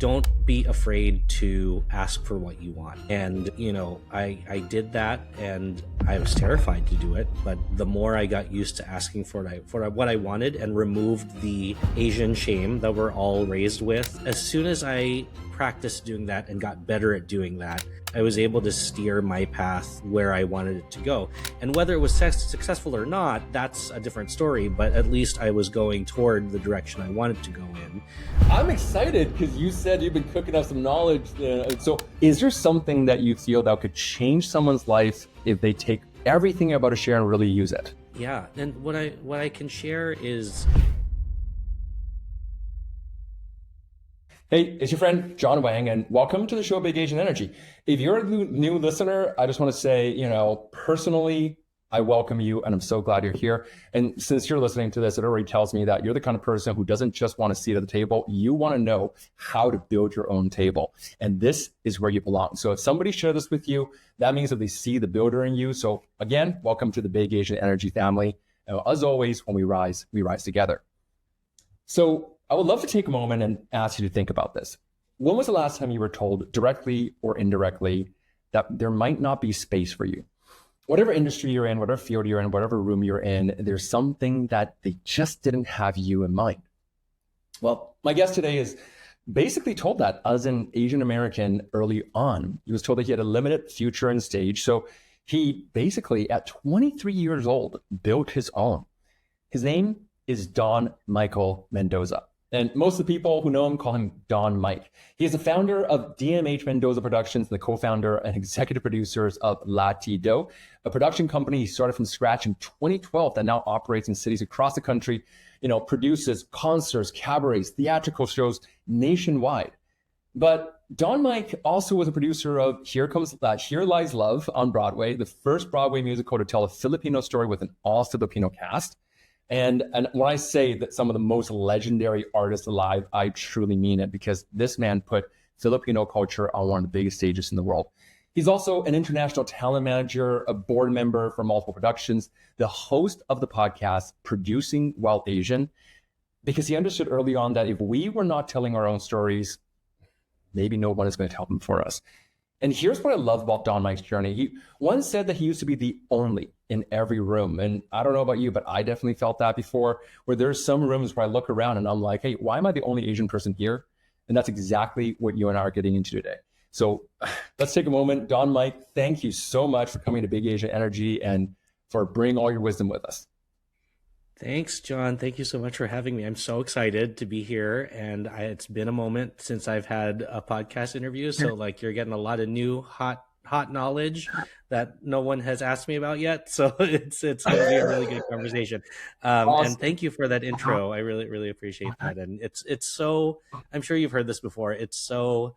don't be afraid to ask for what you want. And, I did that, and I was terrified to do it. But the more I got used to asking for what I wanted and removed the Asian shame that we're all raised with, as soon as I practiced doing that and got better at doing that, I was able to steer my path where I wanted it to go. And whether it was successful or not, that's a different story, but at least I was going toward the direction I wanted to go in. I'm excited because you said you've been cooking up some knowledge. So is there something that you feel that could change someone's life if they take everything you're about to share and really use it? Yeah, and what I can share is... Hey, it's your friend, John Wang, and welcome to the show, Big Asian Energy. If you're a new listener, I just want to say, personally, I welcome you, and I'm so glad you're here. And since you're listening to this, it already tells me that you're the kind of person who doesn't just want a seat at the table. You want to know how to build your own table. And this is where you belong. So if somebody shared this with you, that means that they see the builder in you. So again, welcome to the Big Asian Energy family. As always, when we rise together. So I would love to take a moment and ask you to think about this. When was the last time you were told, directly or indirectly, that there might not be space for you? Whatever industry you're in, whatever field you're in, whatever room you're in, there's something that they just didn't have you in mind. Well, my guest today is basically told that as an Asian American early on. He was told that he had a limited future in stage. So he basically, at 23 years old, built his own. His name is Don Michael Mendoza. And most of the people who know him call him Don Mike. He is the founder of DMH Mendoza Productions and the co-founder and executive producers of Latido, a production company he started from scratch in 2012 that now operates in cities across the country, produces concerts, cabarets, theatrical shows nationwide. But Don Mike also was a producer of Here Lies Love on Broadway, the first Broadway musical to tell a Filipino story with an all-Filipino cast. And when I say that some of the most legendary artists alive, I truly mean it, because this man put Filipino culture on one of the biggest stages in the world. He's also an international talent manager, a board member for multiple productions, the host of the podcast, Producing While Asian, because he understood early on that if we were not telling our own stories, maybe no one is going to tell them for us. And here's what I love about Don Mike's journey. He once said that he used to be the only in every room. And I don't know about you, but I definitely felt that before, where there's some rooms where I look around and I'm like, hey, why am I the only Asian person here? And that's exactly what you and I are getting into today. So let's take a moment. Don Mike, thank you so much for coming to Big Asian Energy and for bringing all your wisdom with us. Thanks, John. Thank you so much for having me. I'm so excited to be here. And it's been a moment since I've had a podcast interview. So you're getting a lot of new hot knowledge that no one has asked me about yet. So it's going to be a really good conversation. Awesome. And thank you for that intro. I really, really appreciate that. And it's so, I'm sure you've heard this before. It's so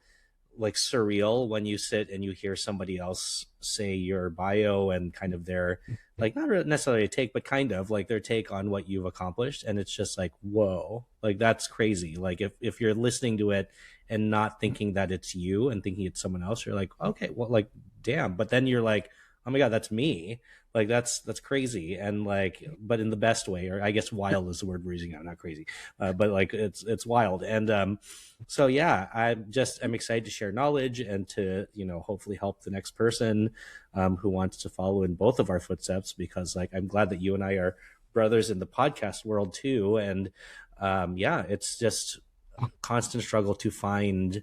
surreal when you sit and you hear somebody else say your bio and kind of their not necessarily a take, but kind of their take on what you've accomplished. And it's just whoa, that's crazy. If you're listening to it and not thinking that it's you and thinking it's someone else, you're okay, well, damn. But then you're oh my God, that's me. That's crazy. And but in the best way, or I guess wild is the word we're using now, not crazy. But it's wild. And so yeah, I'm excited to share knowledge and to, hopefully help the next person who wants to follow in both of our footsteps, because I'm glad that you and I are brothers in the podcast world too. And yeah, it's just a constant struggle to find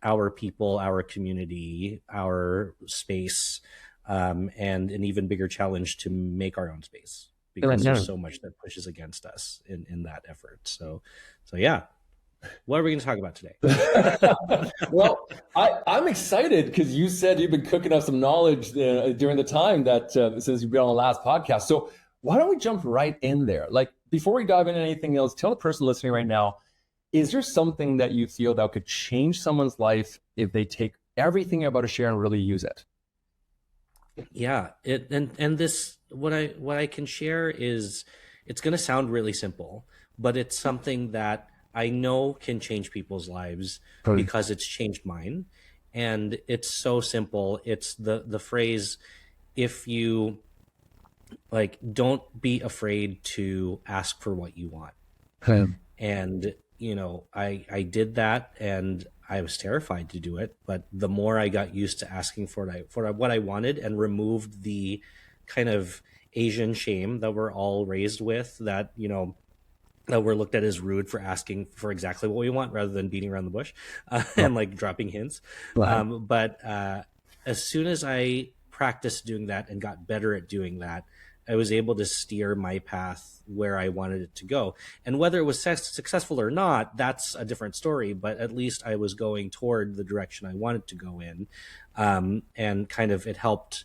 our people, our community, our space, and an even bigger challenge to make our own space, because there's so much that pushes against us in that effort. So yeah. What are we going to talk about today? Well, I'm excited because you said you've been cooking up some knowledge during the time that since you've been on the last podcast. So why don't we jump right in there? Before we dive into anything else, tell the person listening right now, is there something that you feel that could change someone's life if they take everything you're about to share and really use it? Yeah, this what I can share is, it's going to sound really simple, but it's something that I know can change people's lives because it's changed mine. And it's so simple. It's the phrase, if you don't be afraid to ask for what you want. And I did that, and I was terrified to do it. But the more I got used to asking for what I wanted and removed the kind of Asian shame that we're all raised with, that, that we're looked at as rude for asking for exactly what we want rather than beating around the bush and like dropping hints. Right. But as soon as I practiced doing that and got better at doing that, I was able to steer my path where I wanted it to go. And whether it was successful or not, that's a different story. But at least I was going toward the direction I wanted to go in. And kind of it helped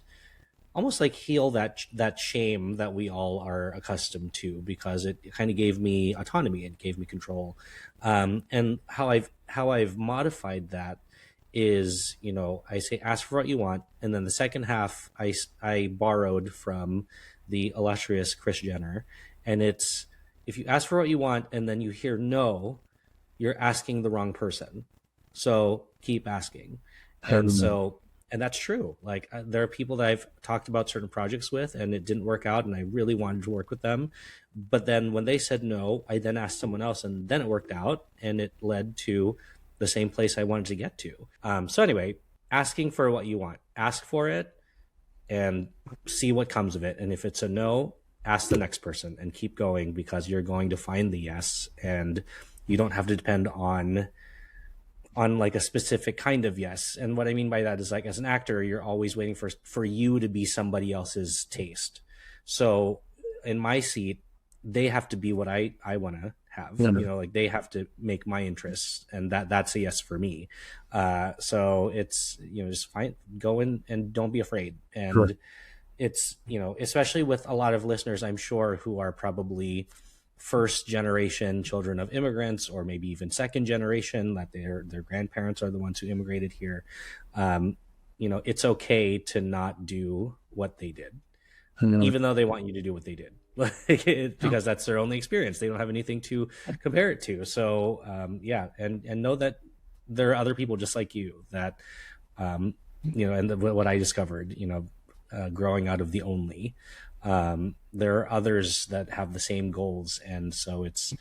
almost like heal that shame that we all are accustomed to, because it kind of gave me autonomy, it gave me control. And how I've modified that is, I say ask for what you want, and then the second half I borrowed from the illustrious Kris Jenner, and it's, if you ask for what you want and then you hear no, you're asking the wrong person. So keep asking. And that's true. Like there are people that I've talked about certain projects with and it didn't work out and I really wanted to work with them. But then when they said no, I then asked someone else and then it worked out and it led to the same place I wanted to get to. So anyway, asking for what you want, ask for it and see what comes of it. And if it's a no, ask the next person and keep going, because you're going to find the yes, and you don't have to depend on like a specific kind of yes. And what I mean by that is, like, as an actor, you're always waiting for you to be somebody else's taste. So in my seat, they have to be what I want to have, like they have to make my interests, and that's a yes for me. So it's, just go in and don't be afraid. And sure. It's, especially with a lot of listeners, I'm sure, who are probably first generation children of immigrants, or maybe even second generation, that their grandparents are the ones who immigrated here. It's okay to not do what they did, even though they want you to do what they did, because that's their only experience. They don't have anything to compare it to. So and know that there are other people just like you that, and what I discovered, growing out of the only. There are others that have the same goals, and so it's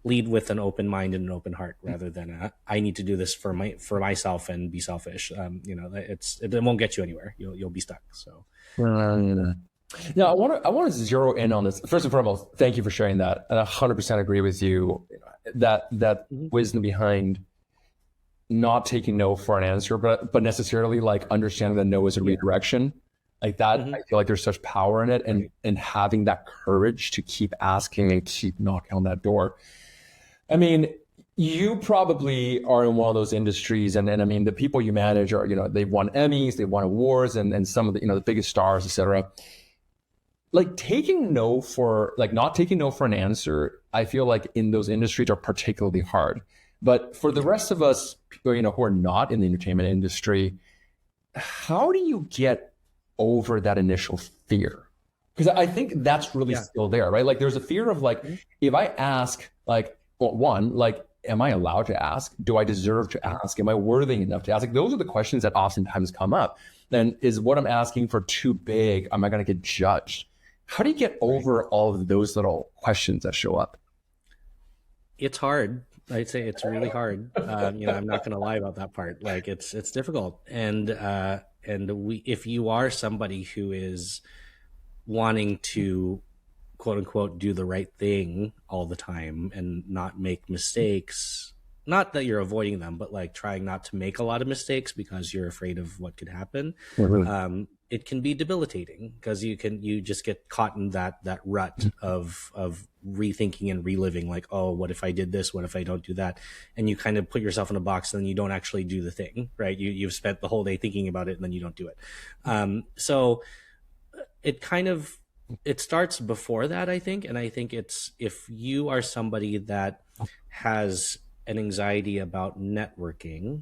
lead with an open mind and an open heart, rather than I need to do this for myself and be selfish. It won't get you anywhere. You'll be stuck. So. Yeah, I want to zero in on this. First and foremost, thank you for sharing that, and I 100% agree with you that wisdom behind not taking no for an answer, but necessarily like understanding that no is a redirection. Like that, I feel like there's such power in it, and having that courage to keep asking and keep knocking on that door. I mean, you probably are in one of those industries, and I mean, the people you manage are, they've won Emmys, they've won awards, and some of the, the biggest stars, etc. Like not taking no for an answer, I feel like in those industries are particularly hard. But for the rest of us, who are not in the entertainment industry, how do you get over that initial fear? Because I think that's really still there, right? Like there's a fear of like, if I ask, like, well, one, like, am I allowed to ask? Do I deserve to ask? Am I worthy enough to ask? Like those are the questions that oftentimes come up. Then is what I'm asking for too big? Am I going to get judged? How do you get over all of those little questions that show up? It's hard. I'd say it's really hard. I'm not going to lie about that part. Like it's difficult. And if you are somebody who is wanting to, quote unquote, do the right thing all the time and not make mistakes, not that you're avoiding them, but like trying not to make a lot of mistakes because you're afraid of what could happen. It can be debilitating, because you just get caught in that rut of rethinking and reliving, like, oh, what if I did this? What if I don't do that? And you kind of put yourself in a box, and then you don't actually do the thing, right? You've spent the whole day thinking about it, and then you don't do it. So it starts before that, I think. And I think it's, if you are somebody that has an anxiety about networking,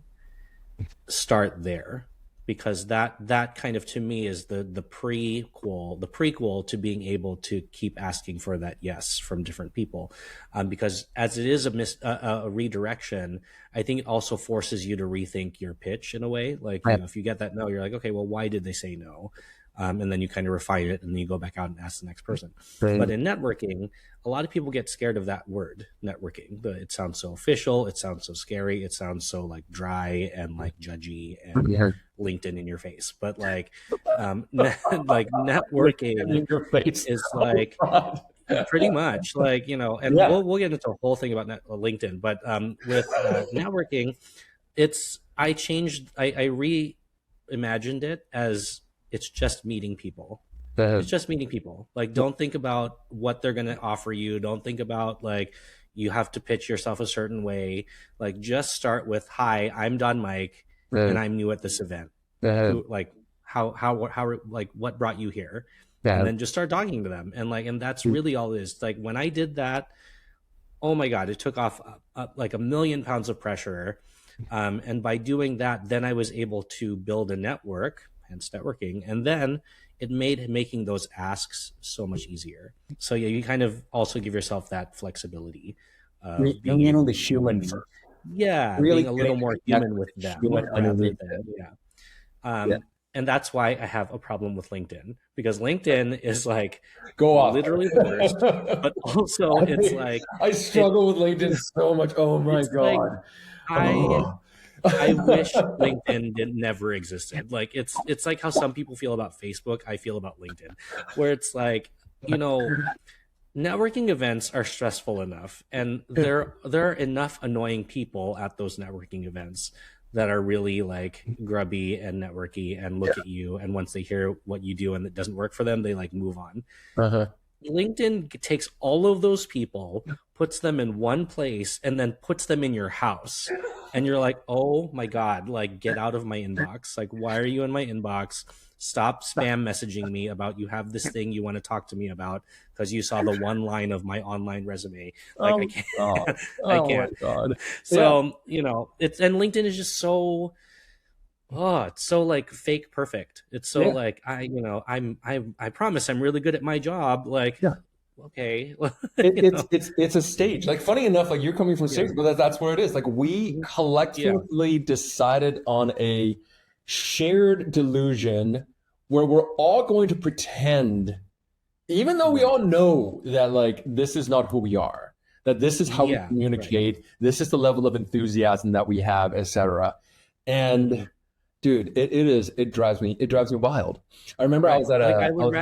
start there. Because that kind of, to me, is the prequel to being able to keep asking for that yes from different people. Because as it is a redirection, I think it also forces you to rethink your pitch in a way. Like, if you get that no, you're like, okay, well, why did they say no? and then you kind of refine it, and then you go back out and ask the next person. Right. But in networking, a lot of people get scared of that word, networking. It sounds so official, it sounds so scary, it sounds so like dry and like judgy and LinkedIn in your face. But like, like networking in your face is like pretty much like, you know, and we'll get into a whole thing about LinkedIn. But with networking, I reimagined it as it's just meeting people. It's just meeting people. Like, don't think about what they're going to offer you. Don't think about like you have to pitch yourself a certain way. Like, just start with, "Hi, I'm Don Mike, and I'm new at this event. Like, how like what brought you here?" And then just start talking to them. And that's really all it is. Like, when I did that, oh my God, it took off like 1,000,000 pounds of pressure. And by doing that, then I was able to build a network, hence networking. And then it made making those asks so much easier. So yeah, you kind of also give yourself that flexibility. Being the human first. Yeah, really being a little more human with them. And that's why I have a problem with LinkedIn, because LinkedIn is like literally the worst, but also it's like I struggle with LinkedIn so much. Oh my God. Like, I wish LinkedIn never existed. Like, it's like how some people feel about Facebook, I feel about LinkedIn, where it's like, you know, networking events are stressful enough, and there are enough annoying people at those networking events that are really like grubby and networky and look at you, and once they hear what you do and it doesn't work for them, they like move on. LinkedIn takes all of those people, puts them in one place, and then puts them in your house. And you're like, oh my God, like, get out of my inbox. Like, why are you in my inbox? Stop spam messaging me about you have this thing you want to talk to me about because you saw the one line of my online resume. Like, I can't. I can't. My God. So, you know, and LinkedIn is just so, it's so like fake perfect. It's so like, I promise I'm really good at my job. Like, okay. It's a stage. Like, funny enough, like, you're coming from stage, but that's where it is. Like, we collectively decided on a shared delusion where we're all going to pretend, even though we all know that like this is not who we are, that this is how we communicate, this is the level of enthusiasm that we have, etc. And dude, it drives me wild. I remember I was at I would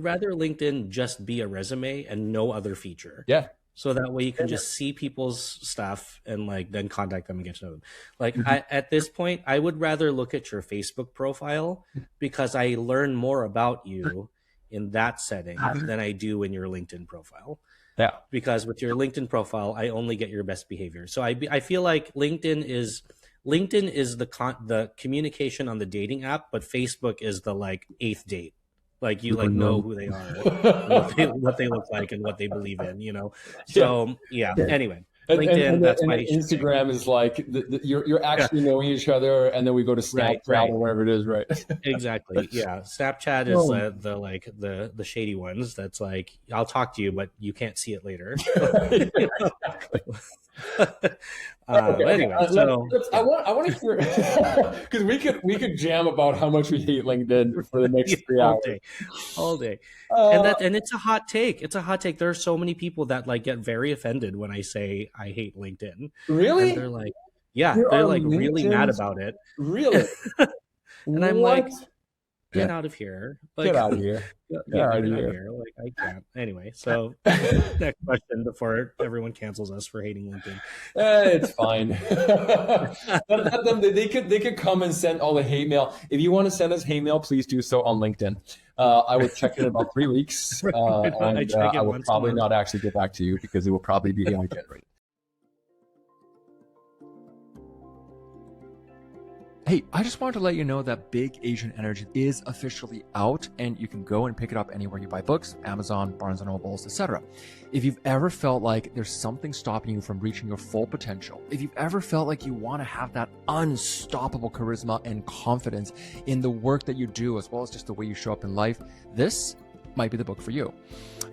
rather LinkedIn just be a resume and no other feature. Yeah. So that way you can just see people's stuff and like then contact them and get to know them. Like at this point, I would rather look at your Facebook profile because I learn more about you in that setting than I do in your LinkedIn profile. Yeah. Because with your LinkedIn profile, I only get your best behavior. So I feel like LinkedIn is the communication on the dating app, but Facebook is the like 8th date. Like, you like know who they are, what they look like, and what they believe in, you know. So anyway, LinkedIn. That's my Instagram is like you're actually knowing each other, and then we go to Snapchat or wherever it is, right? Exactly. Yeah, Snapchat is the shady ones. That's like, I'll talk to you, but you can't see it later. Anyway, so I want to hear, because we could jam about how much we hate LinkedIn for the next 3 hours, all day. And it's a hot take. It's a hot take. There are so many people that like get very offended when I say I hate LinkedIn. Really? And they're like, they're like really mad about it. Really? And I'm like, get out of here. Like, get out of here. Get out of here. Like, I can't. Anyway, so next question before everyone cancels us for hating LinkedIn. It's fine. They could come and send all the hate mail. If you want to send us hate mail, please do so on LinkedIn. I will check it in about 3 weeks. And I will probably not actually get back to you because it will probably be AI generated. Hey, I just wanted to let you know that Big Asian Energy is officially out, and you can go and pick it up anywhere you buy books, Amazon, Barnes & Nobles, etc. If you've ever felt like there's something stopping you from reaching your full potential, if you've ever felt like you want to have that unstoppable charisma and confidence in the work that you do, as well as just the way you show up in life, this might be the book for you.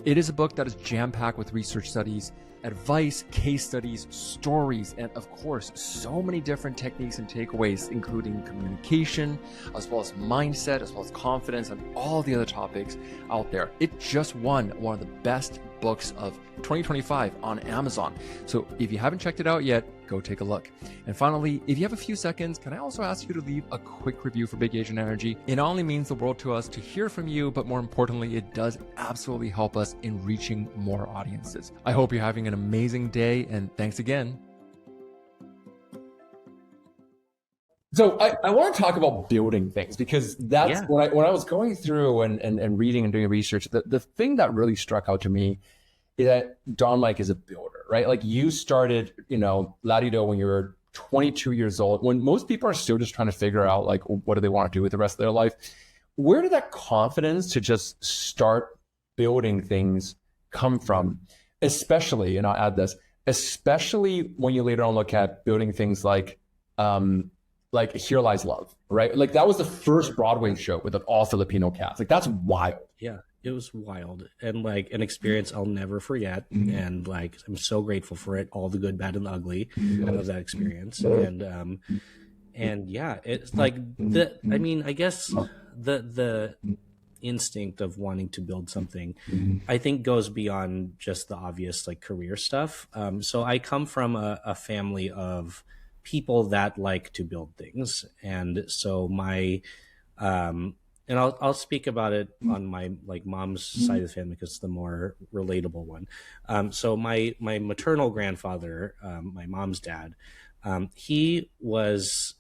It is a book that is jam-packed with research studies, advice, case studies, stories, and of course, so many different techniques and takeaways, including communication, as well as mindset, as well as confidence, and all the other topics out there. It just won one of the best books of 2025 on Amazon. So if you haven't checked it out yet, go take a look. And finally, if you have a few seconds, can I also ask you to leave a quick review for Big Asian Energy? It not only means the world to us to hear from you, but more importantly, it does absolutely help us in reaching more audiences. I hope you're having an amazing day, and thanks again. So I want to talk about building things, because that's when I was going through and reading and doing research, the thing that really struck out to me is that Don Mike is a builder, right? Like, you started, Latido when you were 22 years old, when most people are still just trying to figure out, like, what do they want to do with the rest of their life? Where did that confidence to just start building things come from? Especially, and I'll add this, especially when you later on look at building things like Here Lies Love, right? Like, that was the first Broadway show with an all-Filipino cast. Like, that's wild. Yeah, it was wild, and like an experience I'll never forget. And like, I'm so grateful for it, all the good, bad, and the ugly of that experience. And yeah, it's like I guess the instinct of wanting to build something, I think, goes beyond just the obvious like career stuff. So I come from a family of people that like to build things, and so my and I'll speak about it on my like mom's side of the family because it's the more relatable one. So my maternal grandfather, my mom's dad, he was,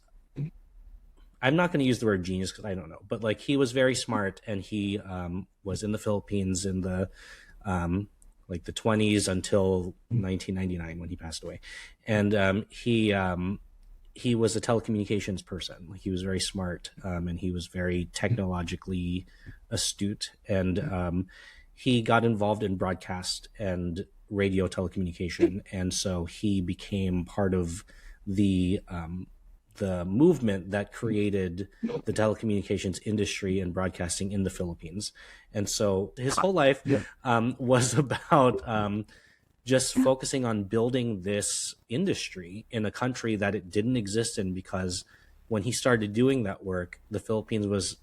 I'm not going to use the word genius because I don't know, but like, he was very smart, and he was in the Philippines in the like the 20s until 1999 when he passed away, and he was a telecommunications person. Like, he was very smart, and he was very technologically astute, and he got involved in broadcast and radio telecommunication, and so he became part of the movement that created the telecommunications industry and broadcasting in the Philippines. And so his whole life was about just focusing on building this industry in a country that it didn't exist in, because when he started doing that work, the Philippines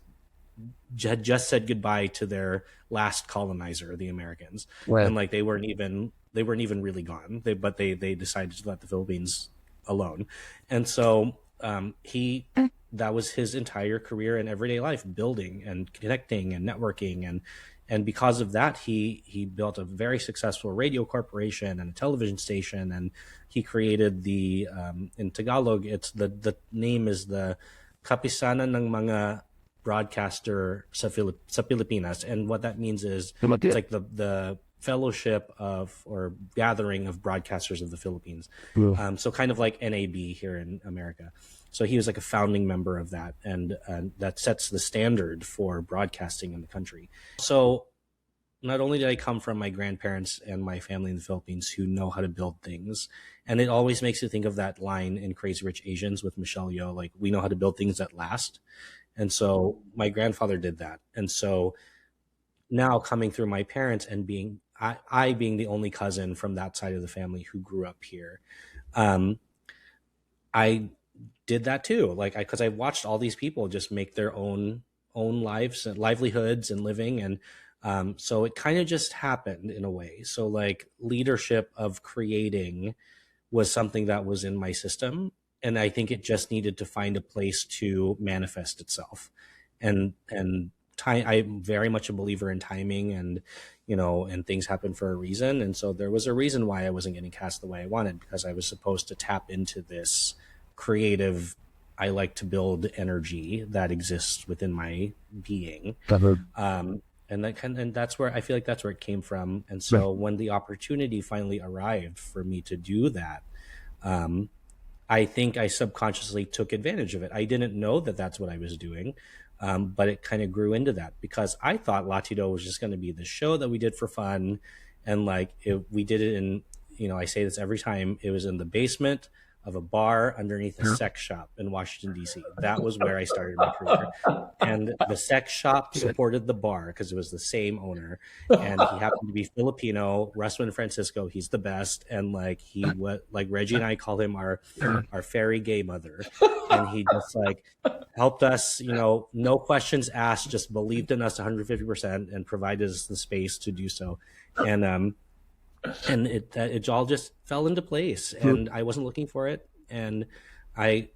had just said goodbye to their last colonizer, the Americans. And like, they weren't even really gone. But they decided to let the Philippines alone. And so that was his entire career and everyday life, building and connecting and networking, and because of that, he built a very successful radio corporation and a television station, and he created the in Tagalog, it's the name is the Kapisanan ng mga Broadcaster sa Pilipinas, and what that means is it's like the fellowship of, or gathering of, broadcasters of the Philippines. So kind of like NAB here in America. So he was like a founding member of that, and that sets the standard for broadcasting in the country. So not only did I come from my grandparents and my family in the Philippines who know how to build things, and it always makes you think of that line in Crazy Rich Asians with Michelle Yeoh, like, we know how to build things that last. And so my grandfather did that. And so now, coming through my parents and being the only cousin from that side of the family who grew up here, I did that too. Like, because I watched all these people just make their own lives and livelihoods and living. And so it kind of just happened in a way. So like, leadership of creating was something that was in my system. And I think it just needed to find a place to manifest itself. And time, I'm very much a believer in timing, and and things happen for a reason. And so there was a reason why I wasn't getting cast the way I wanted, because I was supposed to tap into this creative, I like to build energy that exists within my being. And that's where I feel like that's where it came from. And so when the opportunity finally arrived for me to do that, I think I subconsciously took advantage of it. I didn't know that that's what I was doing. But it kind of grew into that, because I thought Latido was just going to be the show that we did for fun. And like, we did it in, I say this every time, it was in the basement of a bar underneath a sex shop in Washington, D.C. That was where I started my career. And the sex shop supported the bar because it was the same owner. And he happened to be Filipino, Russell and Francisco. He's the best. And like Reggie and I call him our fairy gay mother. And he just like helped us, no questions asked, just believed in us 150% and provided us the space to do so. And it all just fell into place, and I wasn't looking for it, and I'm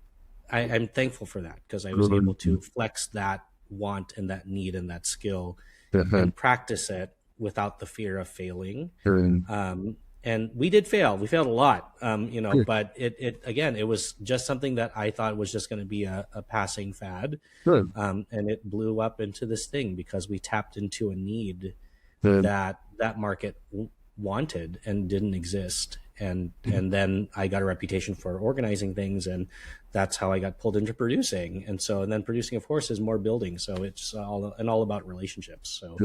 thankful for that because I was able to flex that want and that need and that skill and practice it without the fear of failing. And we did fail. We failed a lot, but it was just something that I thought was just going to be a passing fad. And it blew up into this thing because we tapped into a need that market wanted and didn't exist. And then I got a reputation for organizing things, and that's how I got pulled into producing. And then producing, of course, is more building. So it's all about relationships. So,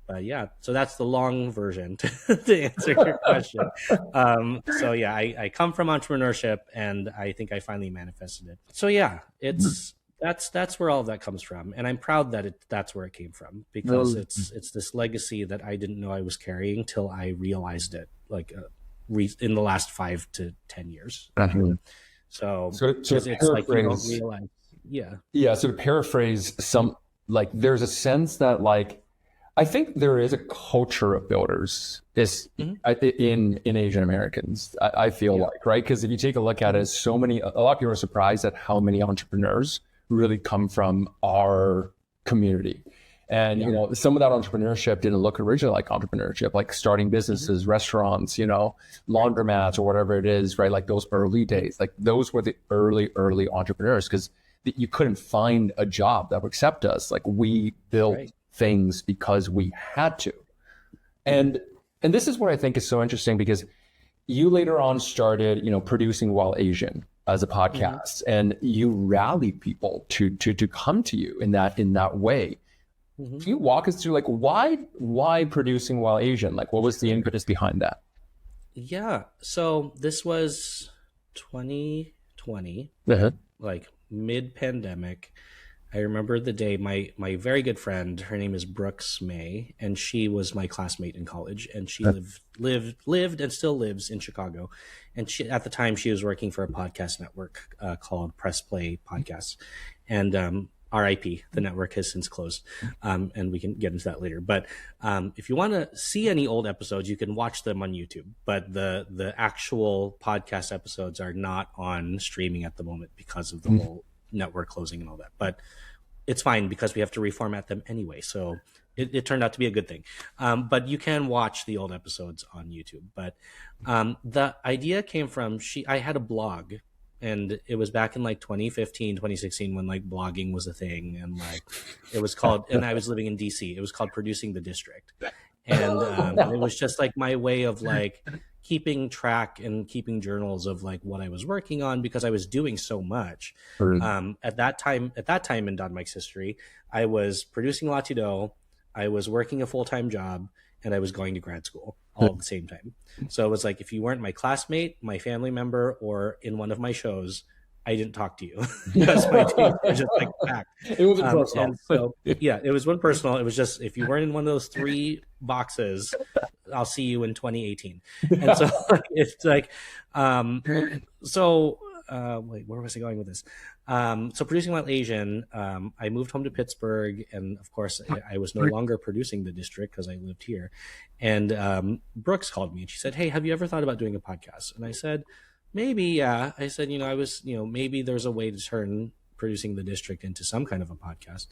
but yeah, so that's the long version to answer your question. I come from entrepreneurship, and I think I finally manifested it. So yeah, that's where all of that comes from, and I'm proud that that's where it came from, because it's this legacy that I didn't know I was carrying till I realized it, in the last 5 to 10 years. So it's like you don't realize. Yeah. So to paraphrase, there's a sense that I think there is a culture of builders in Asian Americans. I feel right? Because if you take a look at it, a lot of people are surprised at how many entrepreneurs really come from our community. And, some of that entrepreneurship didn't look originally like entrepreneurship, like starting businesses, restaurants, laundromats or whatever it is, right? Like those early days, those were the early entrepreneurs, because you couldn't find a job that would accept us. We built things because we had to. And this is what I think is so interesting, because you later on started, producing While Asian as a podcast, and you rallied people to come to you in that way. Can you walk us through why producing While Asian? What was the impetus behind that? Yeah. So this was 2020, mid-pandemic. I remember the day my very good friend, her name is Brooks May, and she was my classmate in college, and she lived and still lives in Chicago. And at the time she was working for a podcast network called Press Play Podcasts, and RIP, the network has since closed, and we can get into that later. But if you want to see any old episodes, you can watch them on YouTube. But the actual podcast episodes are not on streaming at the moment because of the whole network closing and all that. But it's fine because we have to reformat them anyway. So it turned out to be a good thing. But you can watch the old episodes on YouTube. But the idea came from I had a blog. And it was back in 2015, 2016 when blogging was a thing, and it was called, and I was living in DC. It was called Producing the District. And it was just my way of keeping track and keeping journals of what I was working on, because I was doing so much. At that time in Don Mike's history, I was producing Latido, I was working a full-time job, and I was going to grad school all at the same time. So it was if you weren't my classmate, my family member, or in one of my shows, I didn't talk to you because my days were just packed. It was personal. And so, it was one personal. It was just, if you weren't in one of those 3 boxes, I'll see you in 2018. And so it's wait, where was I going with this? So producing While Asian, I moved home to Pittsburgh, and of course I was no longer producing the district because I lived here. And Brooks called me and she said, "Hey, have you ever thought about doing a podcast?" And I said, "Maybe, yeah." I said, I was, maybe there's a way to turn producing the district into some kind of a podcast.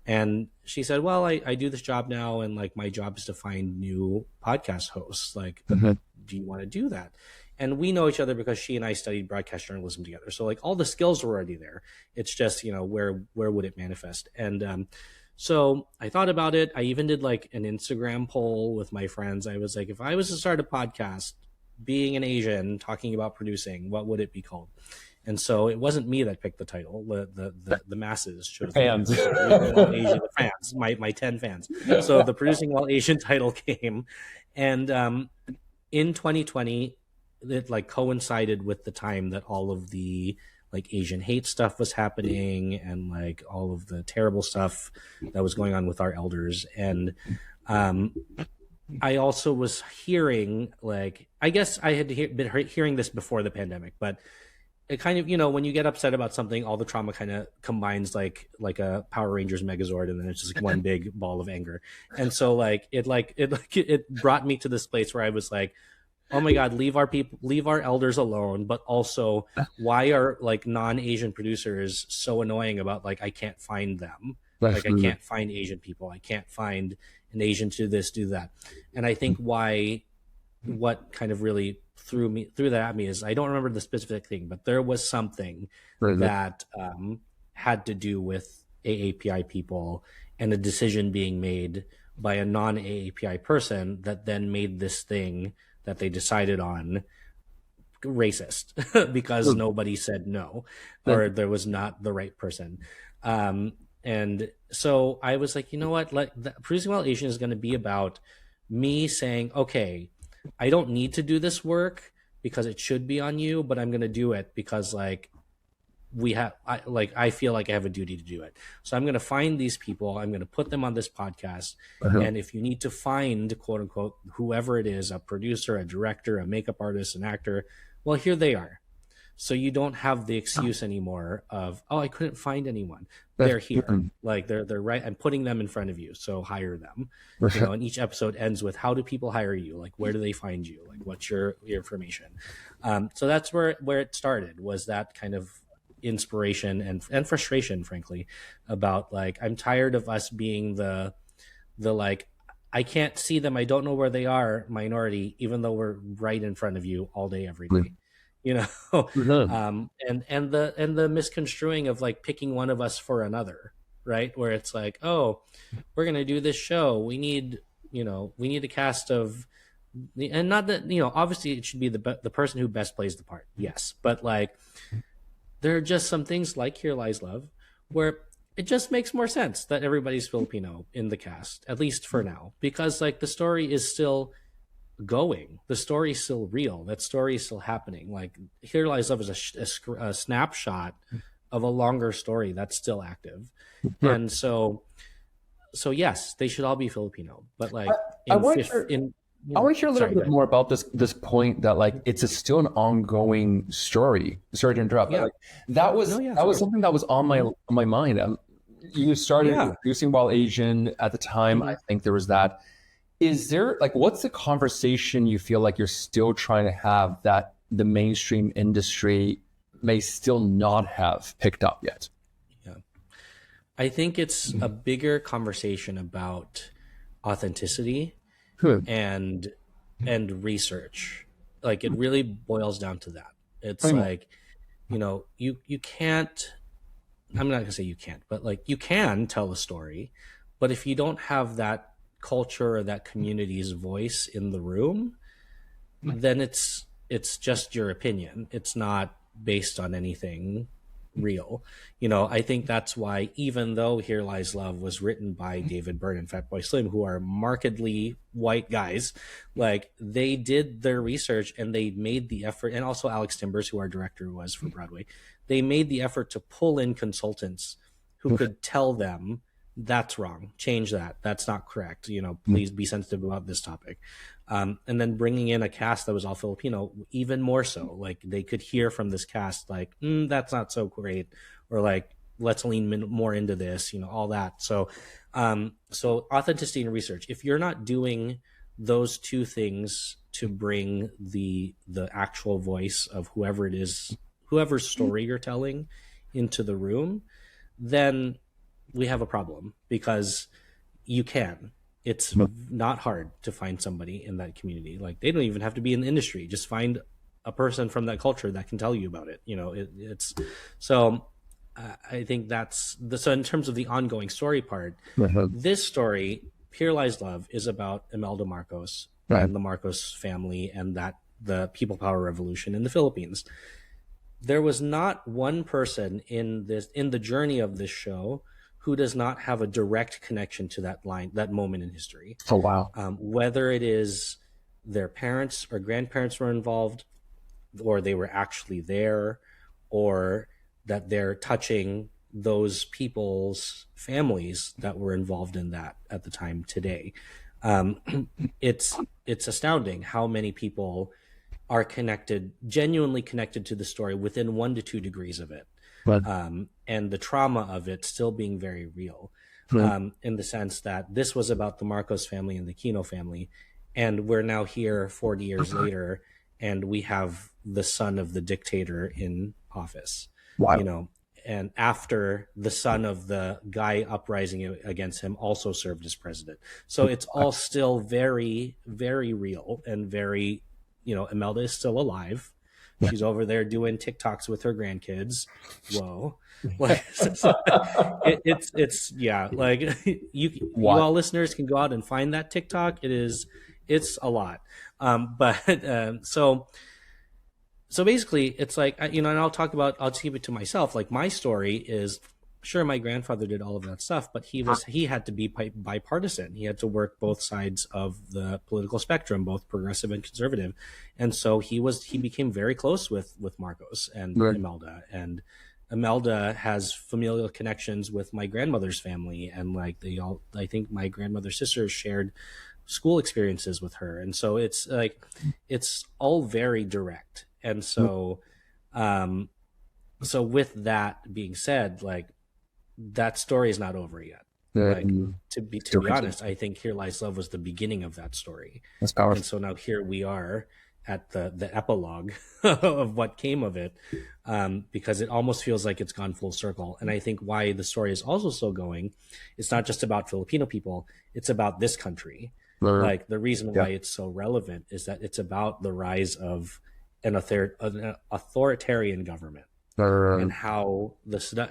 And she said, "Well, I do this job now, and my job is to find new podcast hosts. Do you want to do that?" And we know each other because she and I studied broadcast journalism together. So all the skills were already there. It's just, where would it manifest? And so I thought about it. I even did an Instagram poll with my friends. I was if I was to start a podcast, being an Asian, talking about producing, what would it be called? And so it wasn't me that picked the title. The masses chose fans. Asian fans, my 10 fans. So the Producing While Asian title came. And in 2020, it like coincided with the time that all of the like Asian hate stuff was happening, and like all of the terrible stuff that was going on with our elders. And um, I also was hearing, like, I guess I had been hearing this before the pandemic, but it kind of, when you get upset about something, all the trauma kind of combines like a Power Rangers Megazord, and then it's just like one big ball of anger. And so it brought me to this place where I was like, oh my God, leave our elders alone. But also, why are like non-Asian producers so annoying about like, I can't find them. Like, I can't find Asian people. I can't find an Asian to this, do that. And I think what kind of really threw that at me is, I don't remember the specific thing, but there was something that had to do with AAPI people, and a decision being made by a non-AAPI person that then made this thing that they decided on racist because nobody said no, or there was not the right person. And so I was like, you know what, Producing While Asian is going to be about me saying, okay, I don't need to do this work because it should be on you, but I'm going to do it because like I feel like I have a duty to do it. So I'm going to find these people. I'm going to put them on this podcast. And if you need to find, quote unquote, whoever it is, a producer, a director, a makeup artist, an actor, well, here they are. So you don't have the excuse anymore of, oh, I couldn't find anyone. They're here. Like they're right. I'm putting them in front of you. So hire them. And each episode ends with, how do people hire you? Like, where do they find you? Like, what's your information? So that's where it started, was that kind of inspiration and frustration, frankly, about like, I'm tired of us being the like, I can't see them, I don't know where they are minority, even though we're right in front of you all day, every day. And the misconstruing of like picking one of us for another, right? Where it's like, oh, we're gonna do this show, we need a cast of, and not that, obviously it should be the person who best plays the part, yes, but like there are just some things like Here Lies Love where it just makes more sense that everybody's Filipino in the cast, at least for now, because like the story is still going, the story is still real, that story is still happening. Like Here Lies Love is a snapshot of a longer story that's still active. And so yes, they should all be Filipino, but like I want to hear a little bit more about this point that like it's still an ongoing story. Sorry to interrupt. But, like, that was something that was on my mind. You started Producing While Asian at the time. I think there was that. Is there like, what's the conversation you feel like you're still trying to have that the mainstream industry may still not have picked up yet? Yeah, I think it's a bigger conversation about authenticity and research. Like it really boils down to that. It's like, you can't, I'm not gonna say you can't, but like you can tell a story, but if you don't have that culture or that community's voice in the room, then it's just your opinion. It's not based on anything real. I think that's why, even though Here Lies Love was written by David Byrne and Fatboy Slim, who are markedly white guys, like they did their research and they made the effort, and also Alex Timbers, who our director was for Broadway, they made the effort to pull in consultants who could tell them, that's wrong, change that, that's not correct, please be sensitive about this topic. And then bringing in a cast that was all Filipino, even more so, like they could hear from this cast like, that's not so great, or like, let's lean more into this, all that. So authenticity and research, if you're not doing those two things to bring the actual voice of whoever it is, whoever's story you're telling, into the room, then we have a problem, because it's not hard to find somebody in that community. Like they don't even have to be in the industry. Just find a person from that culture that can tell you about it. It's so I think so in terms of the ongoing story part, this story, Here Lies Love, is about Imelda Marcos and the Marcos family and the People Power Revolution in the Philippines. There was not one person in the journey of this show who does not have a direct connection to that moment in history. Oh, wow. Whether it is their parents or grandparents were involved, or they were actually there, or that they're touching those people's families that were involved in that at the time today. Um, it's astounding how many people are connected, genuinely connected to the story within 1 to 2 degrees of it, But and the trauma of it still being very real, in the sense that this was about the Marcos family and the Kino family, and we're now here 40 years later, and we have the son of the dictator in office, wow. you know, and after the son of the guy uprising against him also served as president. So it's all still very, very real and very, you know, Imelda is still alive. She's over there doing TikToks with her grandkids. Whoa. Like, it's yeah, like you all listeners can go out and find that TikTok. It's a lot. So basically it's like, you know, and I'll keep it to myself. Like, my story is, sure, my grandfather did all of that stuff, but he had to be bipartisan. He had to work both sides of the political spectrum, both progressive and conservative. And so he became very close with Marcos and Imelda, and Imelda has familial connections with my grandmother's family. And like I think my grandmother's sisters shared school experiences with her. And so it's like, it's all very direct. And so, so with that being said, like, that story is not over yet. Like, to be honest, I think Here Lies Love was the beginning of that story. That's powerful. And so now here we are at the epilogue of what came of it, because it almost feels like it's gone full circle. And I think why the story is also so going, it's not just about Filipino people, it's about this country. Like, the reason why it's so relevant is that it's about the rise of an authoritarian government. And how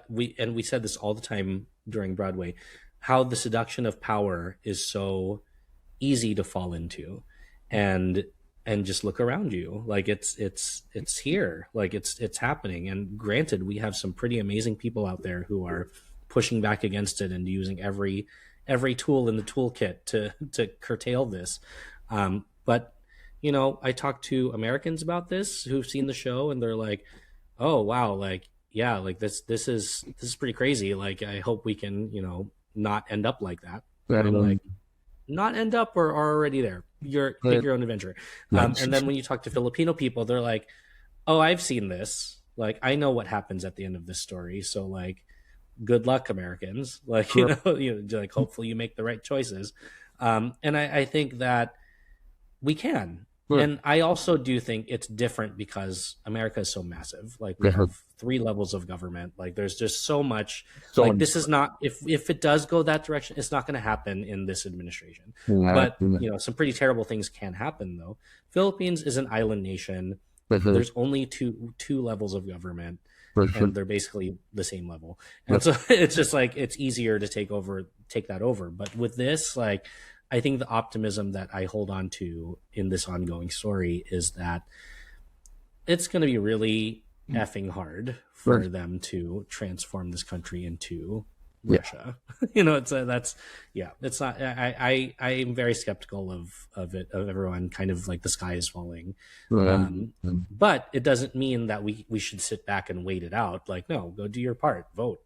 we said this all the time during Broadway, how the seduction of power is so easy to fall into, and just look around you, like it's here, like it's happening. And granted, we have some pretty amazing people out there who are pushing back against it and using every tool in the toolkit to curtail this. But you know, I talk to Americans about this who've seen the show, and they're like, oh wow, like, yeah, like this is pretty crazy. Like, I hope we can, you know, not end up like that. And I'm like, not end up or are already there. Take your own adventure. And then when you talk to Filipino people, they're like, oh, I've seen this. Like, I know what happens at the end of this story. So like, good luck, Americans. Like, you know, like, hopefully you make the right choices. And I think that we can. And I also do think it's different because America is so massive. Like, we have 3 levels of government. Like, there's just so much. Like, this is not, if it does go that direction, it's not going to happen in this administration. But, you know, some pretty terrible things can happen, though. Philippines is an island nation. There's only two levels of government, and they're basically the same level. And so it's just like, it's easier to take that over. But with this, like, I think the optimism that I hold on to in this ongoing story is that it's going to be really effing hard for them to transform this country into Russia. You know, it's not, I am very skeptical of everyone kind of like the sky is falling. But it doesn't mean that we should sit back and wait it out. Like, no, go do your part, vote.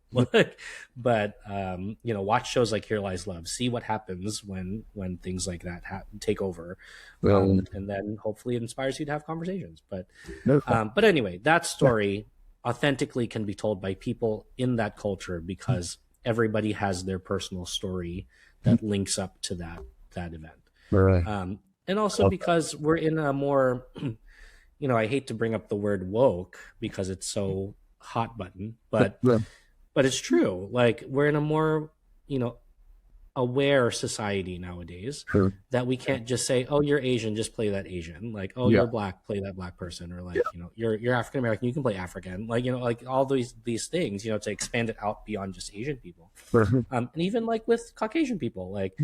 But you know, watch shows like Here Lies Love, see what happens when things like that take over, and then hopefully it inspires you to have conversations. But anyway, that story authentically can be told by people in that culture, because everybody has their personal story that links up to that event. And also because we're in a more, you know, I hate to bring up the word woke because it's so hot button, but it's true. Like, we're in a more, you know, aware society nowadays, that we can't just say, oh, you're Asian, just play that Asian. Like, oh, you're black, play that black person. Or like, you know, you're African American, you can play African. Like, you know, like all these things, you know, to expand it out beyond just Asian people. And even like with Caucasian people, like,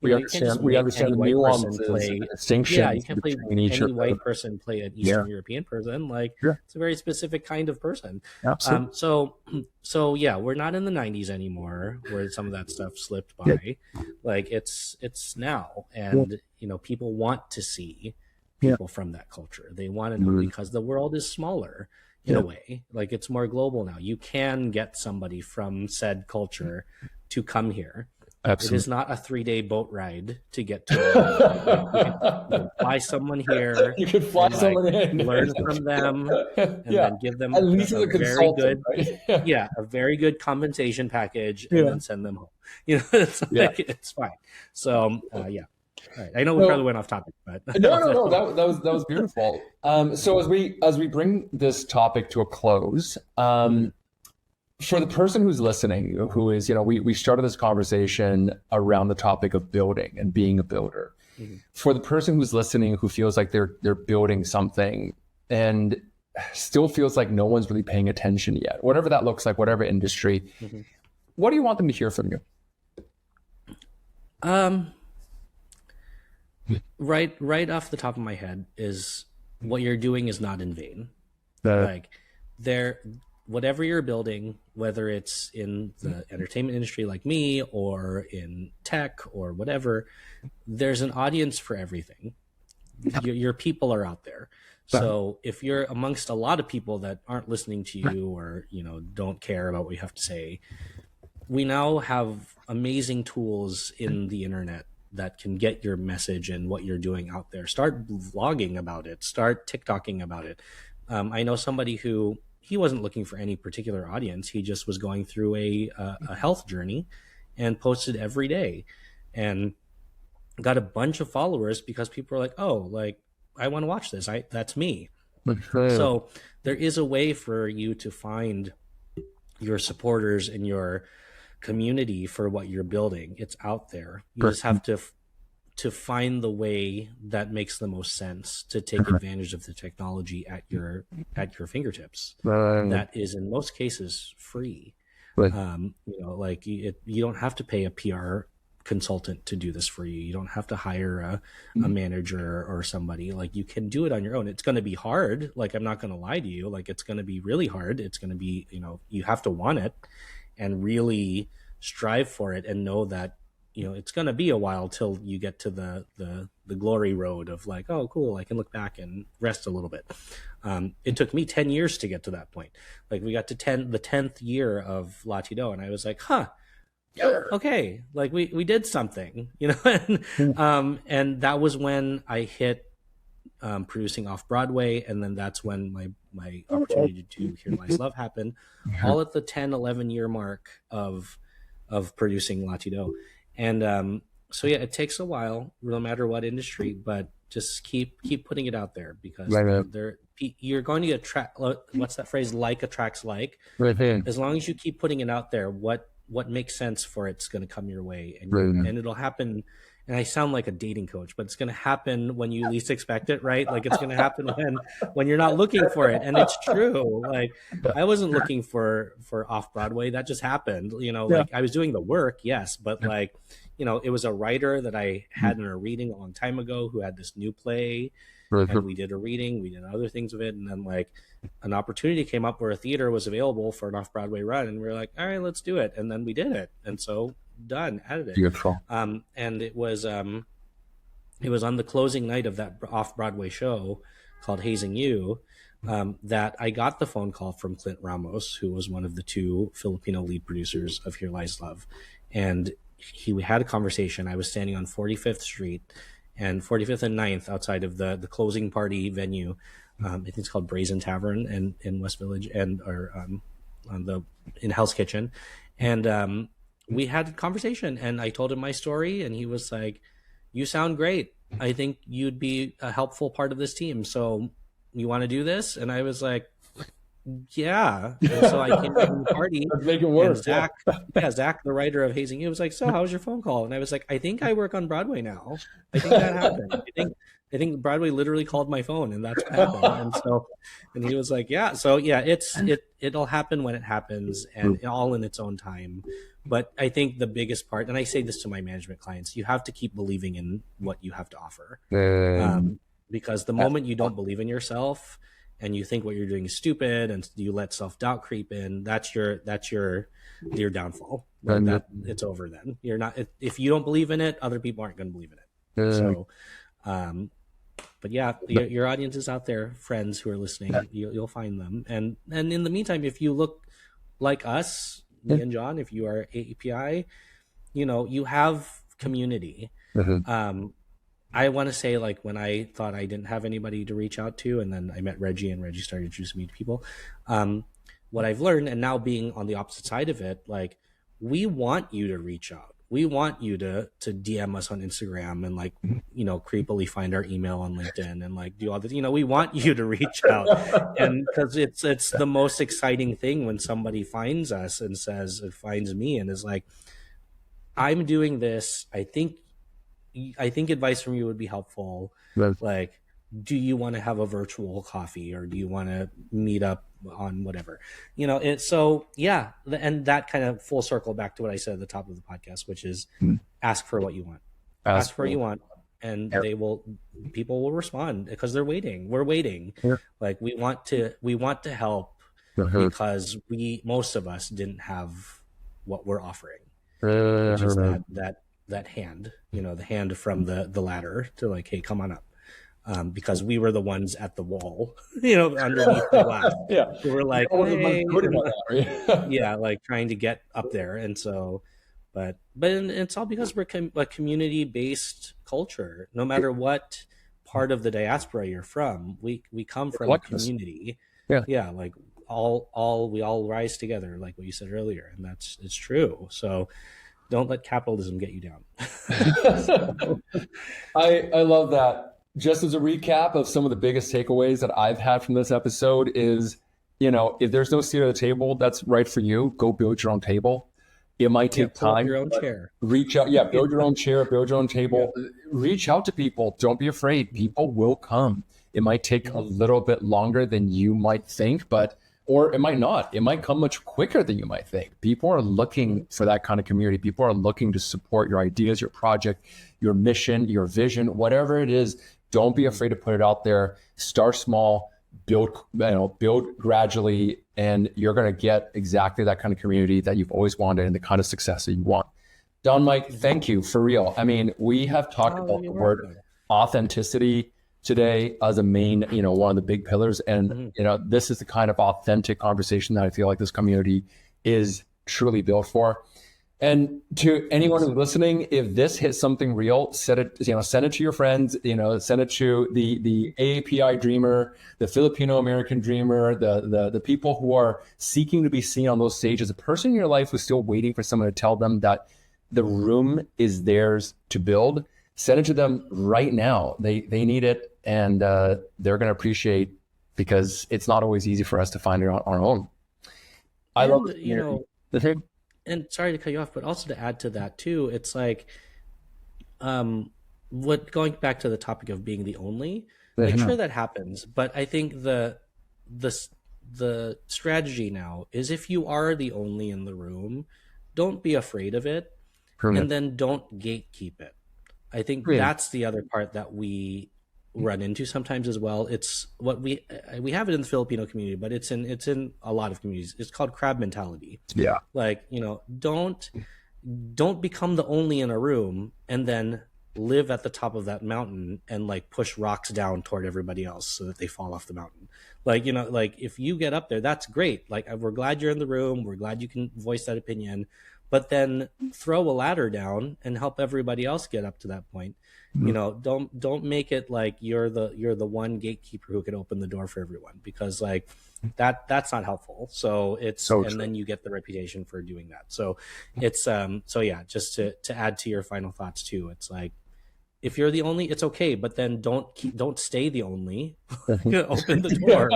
we understand the nuances and distinctions. Yeah, you can't play any white person play an Eastern European person. Like, it's a very specific kind of person. Absolutely. So yeah, we're not in the 90s anymore where some of that stuff slipped by. Like, it's now, and you know, people want to see people from that culture. They want to know because the world is smaller in a way. Like it's more global now. You can get somebody from said culture to come here. Absolutely. It is not a 3-day boat ride to get to you can fly someone here. You could fly someone in, learn from them, and then give them at least a very good, right? A very good compensation package, and then send them home. It's it's fine. So yeah. All right. I know we probably went off topic, but no, that was beautiful. So as we bring this topic to a close, for the person who's listening, who is, we started this conversation around the topic of building and being a builder. Mm-hmm. For the person who's listening, who feels like they're building something and still feels like no one's really paying attention yet, whatever that looks like, whatever industry, what do you want them to hear from you? Right off the top of my head is what you're doing is not in vain. Whatever you're building, whether it's in the entertainment industry like me or in tech or whatever, there's an audience for everything. Your people are out there. So if you're amongst a lot of people that aren't listening to you or, don't care about what you have to say, we now have amazing tools in the internet that can get your message and what you're doing out there. Start vlogging about it. Start TikToking about it. I know somebody who, he wasn't looking for any particular audience. He just was going through a health journey and posted every day and got a bunch of followers because people were like, oh, like, I want to watch this. That's me. So there is a way for you to find your supporters and your community for what you're building. It's out there. You just have to find the way that makes the most sense to take advantage of the technology at your fingertips. That is in most cases free. You don't have to pay a PR consultant to do this for you. You don't have to hire a manager or somebody. Like, you can do it on your own. It's going to be hard. Like, I'm not going to lie to you. Like, it's going to be really hard. It's going to be, you have to want it and really strive for it and know that, it's going to be a while till you get to the glory road of like, oh, cool, I can look back and rest a little bit. It took me 10 years to get to that point. Like, we got to the 10th year of Latido, and I was like, okay, like we did something, and that was when I hit producing off Broadway, and then that's when my opportunity to Here Lies Love happened, all at the 10-11 year mark of producing Latido. And so yeah, it takes a while, no matter what industry, but just keep putting it out there, because you're going to attract, what's that phrase, like attracts like. As long as you keep putting it out there, what makes sense for it's going to come your way, and it'll happen. And I sound like a dating coach, but it's going to happen when you least expect it, right? Like, it's going to happen when you're not looking for it. And it's true. Like, I wasn't looking for off Broadway. That just happened, like, I was doing the work. Yes. But like, it was a writer that I had in a reading a long time ago who had this new play, and we did a reading, we did other things with it. And then like an opportunity came up where a theater was available for an off Broadway run. And we were like, all right, let's do it. And then we did it. And so done, added it. Beautiful. And it was on the closing night of that off Broadway show called Hazing You, that I got the phone call from Clint Ramos, who was one of the 2 Filipino lead producers of Here Lies Love. And we had a conversation. I was standing on 45th Street and 45th and 9th outside of the closing party venue. I think it's called Brazen Tavern in West Village, and in Hell's Kitchen. And we had a conversation, and I told him my story, and he was like, you sound great. I think you'd be a helpful part of this team. So you want to do this? And I was like, yeah. And so I came to the party. Let's make it work. And Zach, the writer of Hazing You, was like, so how was your phone call? And I was like, I think I work on Broadway now. I think that happened. I think Broadway literally called my phone, and that's what happened. And he was like, yeah. So yeah, it'll happen when it happens, and all in its own time. But I think the biggest part, and I say this to my management clients, you have to keep believing in what you have to offer. Because the moment you don't believe in yourself and you think what you're doing is stupid and you let self-doubt creep in, that's your downfall. Like it's over then. You're not, if you don't believe in it, other people aren't going to believe in it. So But yeah, your audience is out there, friends who are listening. You'll find them. And in the meantime, if you look like us, me and John, if you are API, you have community. I want to say, like, when I thought I didn't have anybody to reach out to, and then I met Reggie, and Reggie started introducing me to people. What I've learned, and now being on the opposite side of it, like, we want you to reach out. We want you to DM us on Instagram and, like, creepily find our email on LinkedIn and, like, do all this. We want you to reach out, and because it's the most exciting thing when somebody finds us and finds me and is like, I'm doing this. I think advice from you would be helpful. Like, do you want to have a virtual coffee, or do you want to meet up on whatever? And that kind of full circle back to what I said at the top of the podcast, which is ask for what you want. Ask for what you want, and people will respond because they're waiting. We're waiting. Like, we want to help because most of us didn't have what we're offering, which is that hand, the hand from the ladder to, like, hey, come on up. Because we were the ones at the wall, underneath the glass. We were like, hey, like, trying to get up there. And so, but it's all because we're a community-based culture. No matter what part of the diaspora you're from, we come from a community. Like, we all rise together, like what you said earlier, and it's true. So don't let capitalism get you down. I love that. Just as a recap of some of the biggest takeaways that I've had from this episode is, if there's no seat at the table that's right for you, go build your own table. It might take time. Your own chair. Reach out. Yeah, build your own chair, build your own table. Reach out to people. Don't be afraid. People will come. It might take a little bit longer than you might think, or it might not. It might come much quicker than you might think. People are looking for that kind of community. People are looking to support your ideas, your project, your mission, your vision, whatever it is. Don't be afraid to put it out there. Start small, build gradually, and you're going to get exactly that kind of community that you've always wanted and the kind of success that you want. Don, Mike, thank you for real. I mean, we have talked about the word authenticity today as a main, one of the big pillars. And, this is the kind of authentic conversation that I feel like this community is truly built for. And to anyone who's listening, if this hits something real, send it to your friends, send it to the AAPI dreamer, the Filipino American dreamer, the people who are seeking to be seen on those stages, a person in your life who's still waiting for someone to tell them that the room is theirs to build. Send it to them right now. They need it, and they're going to appreciate, because it's not always easy for us to find it on our own. I love the thing. And sorry to cut you off, but also to add to that too, it's like, going back to the topic of being the only, sure that happens, but I think the strategy now is, if you are the only in the room, don't be afraid of it, and then don't gatekeep it. I think that's the other part that we run into sometimes as well. It's what we have it in the Filipino community, but it's in a lot of communities. It's called crab mentality. Yeah. Like, don't become the only in a room and then live at the top of that mountain and, like, push rocks down toward everybody else so that they fall off the mountain. Like, like, if you get up there, that's great. Like, we're glad you're in the room. We're glad you can voice that opinion, but then throw a ladder down and help everybody else get up to that point. Don't make it like you're the one gatekeeper who can open the door for everyone, because, like, that's not helpful. So then you get the reputation for doing that. So it's just to add to your final thoughts too, it's like, if you're the only, it's okay, but then don't stay the only. Open the door.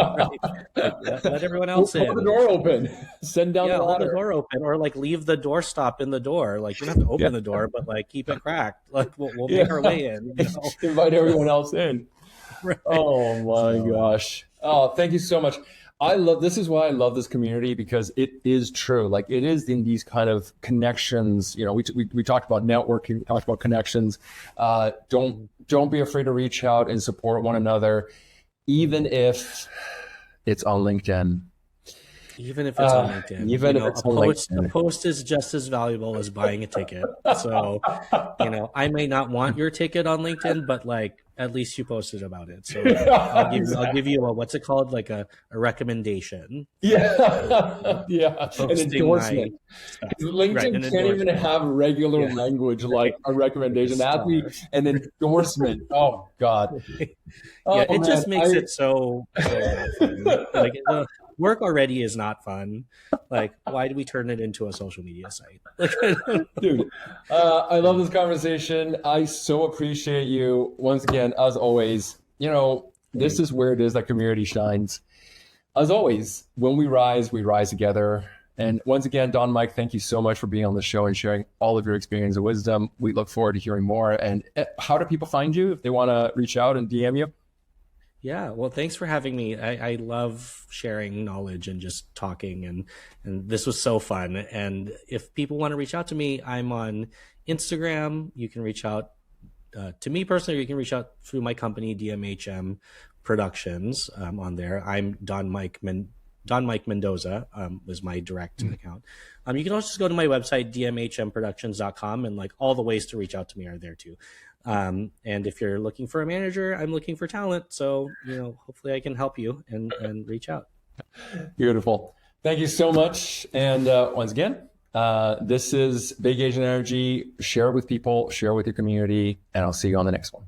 Right? Let everyone else in. Hold the door open. Send down the ladder. Hold the door open, or, like, leave the doorstop in the door. Like, you don't have to open the door, but, like, keep it cracked. Like, we'll make our way in. Invite everyone else in. Right. Oh my gosh. Oh, thank you so much. This is why I love this community, because it is true. Like, it is in these kind of connections. We talked about networking, talked about connections. Don't be afraid to reach out and support one another, even if it's on LinkedIn. Even if it's on LinkedIn, Even if it's on a LinkedIn. post is just as valuable as buying a ticket. So, I may not want your ticket on LinkedIn, but like at least you posted about it. So I'll give you a, what's it called? Like a recommendation. Yeah, yeah, an Posting my endorsement. stuff. Right, LinkedIn an can't even endorsement. have regular Yeah, language like right. a Like a recommendation. That has to be star. an endorsement. Oh God. Yeah, Oh it man, just makes it so not fun. Like the work already is not fun. Like, why do we turn it into a social media site? Like, I don't dude, I love know. this conversation. I so appreciate you once again, as always. This is where it is that community shines. As always, when we rise together. And once again, Don Mike, thank you so much for being on the show and sharing all of your experience and wisdom. We look forward to hearing more. And how do people find you if they want to reach out and DM you? Yeah, well, thanks for having me. I love sharing knowledge and just talking, and this was so fun. And if people want to reach out to me, I'm on Instagram. You can reach out to me personally, or you can reach out through my company, DMHM Productions. On there, I'm Don Mike Mendoza was my direct account. You can also just go to my website, dmhmproductions.com, and like all the ways to reach out to me are there too. And if you're looking for a manager, I'm looking for talent. So, hopefully I can help you and reach out. Beautiful. Thank you so much. And once again, this is Big Asian Energy. Share it with people, share it with your community, and I'll see you on the next one.